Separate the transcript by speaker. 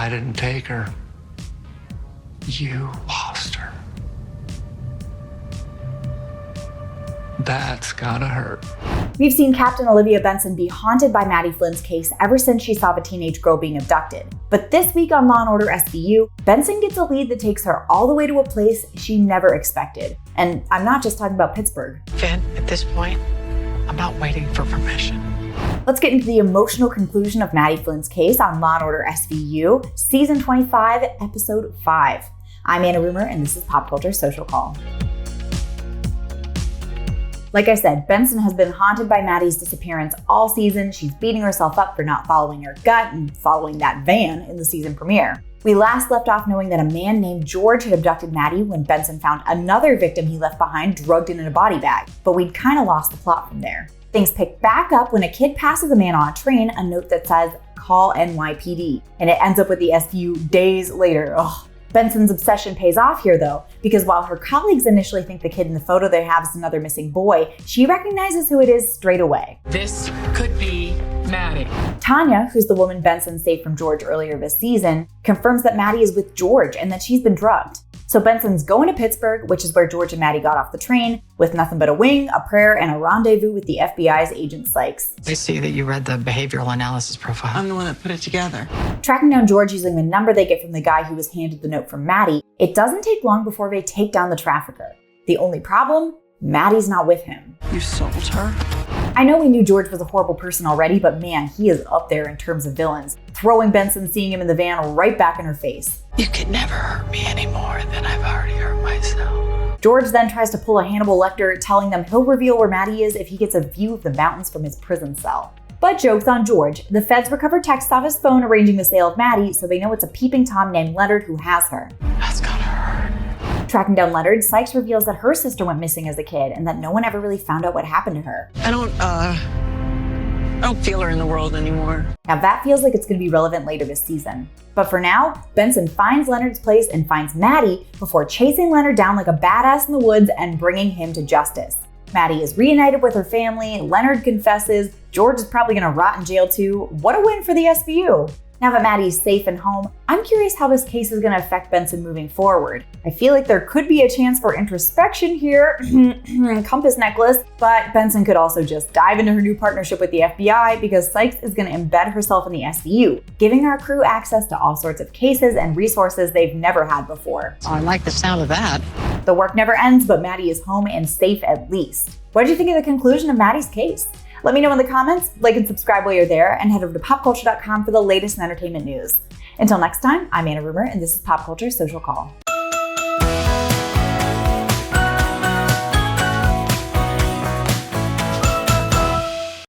Speaker 1: I didn't take her. You lost her. That's gotta hurt.
Speaker 2: We've seen Captain Olivia Benson be haunted by Maddie Flynn's case ever since she saw the teenage girl being abducted. But this week on Law & Order SVU, Benson gets a lead that takes her all the way to a place she never expected. And I'm not just talking about Pittsburgh.
Speaker 3: Finn, at this point, I'm not waiting for permission.
Speaker 2: Let's get into the emotional conclusion of Maddie Flynn's case on Law & Order SVU, Season 25, Episode 5. I'm Anna Rumor, and this is Pop Culture Social Call. Like I said, Benson has been haunted by Maddie's disappearance all season. She's beating herself up for not following her gut and following that van in the season premiere. We last left off knowing that a man named George had abducted Maddie when Benson found another victim he left behind drugged in a body bag, but we'd kind of lost the plot from there. Things pick back up when a kid passes a man on a train a note that says, "Call NYPD," and it ends up with the SVU days later. Ugh. Benson's obsession pays off here though, because while her colleagues initially think the kid in the photo they have is another missing boy, she recognizes who it is straight away.
Speaker 3: This could be Maddie.
Speaker 2: Tanya, who's the woman Benson saved from George earlier this season, confirms that Maddie is with George and that she's been drugged. So Benson's going to Pittsburgh, which is where George and Maddie got off the train, with nothing but a wing, a prayer, and a rendezvous with the FBI's Agent 𝐒𝐿𝐒.
Speaker 3: I see that you read the behavioral analysis profile.
Speaker 4: I'm the one that put it together.
Speaker 2: Tracking down George using the number they get from the guy who was handed the note from Maddie, it doesn't take long before they take down the trafficker. The only problem? Maddie's not with him.
Speaker 4: You sold her?
Speaker 2: I know we knew George was a horrible person already, but man, he is up there in terms of villains. Throwing Benson, seeing him in the van right back in her face.
Speaker 3: You can never hurt me any more than I've already hurt myself.
Speaker 2: George then tries to pull a Hannibal Lecter, telling them he'll reveal where Maddie is if he gets a view of the mountains from his prison cell. But joke's on George. The feds recover texts off his phone arranging the sale of Maddie, so they know it's a peeping Tom named Leonard who has her.
Speaker 3: That's gotta hurt.
Speaker 2: Tracking down Leonard, 𝐒𝐿𝐒 reveals that her sister went missing as a kid and that no one ever really found out what happened to her.
Speaker 4: I don't feel her in the world anymore.
Speaker 2: Now that feels like it's going to be relevant later this season. But for now, Benson finds Leonard's place and finds Maddie before chasing Leonard down like a badass in the woods and bringing him to justice. Maddie is reunited with her family, Leonard confesses, George is probably going to rot in jail too. What a win for the SVU! Now that Maddie's safe and home, I'm curious how this case is going to affect Benson moving forward. I feel like there could be a chance for introspection here, compass necklace, but Benson could also just dive into her new partnership with the FBI because 𝐒𝐿𝐒 is going to embed herself in the SVU, giving our crew access to all sorts of cases and resources they've never had before.
Speaker 3: Oh, I like the sound of that.
Speaker 2: The work never ends, but Maddie is home and safe at least. What did you think of the conclusion of Maddie's case? Let me know in the comments, like and subscribe while you're there, and head over to popculture.com for the latest in entertainment news. Until next time, I'm Anna Rumor, and this is Pop Culture Social Call.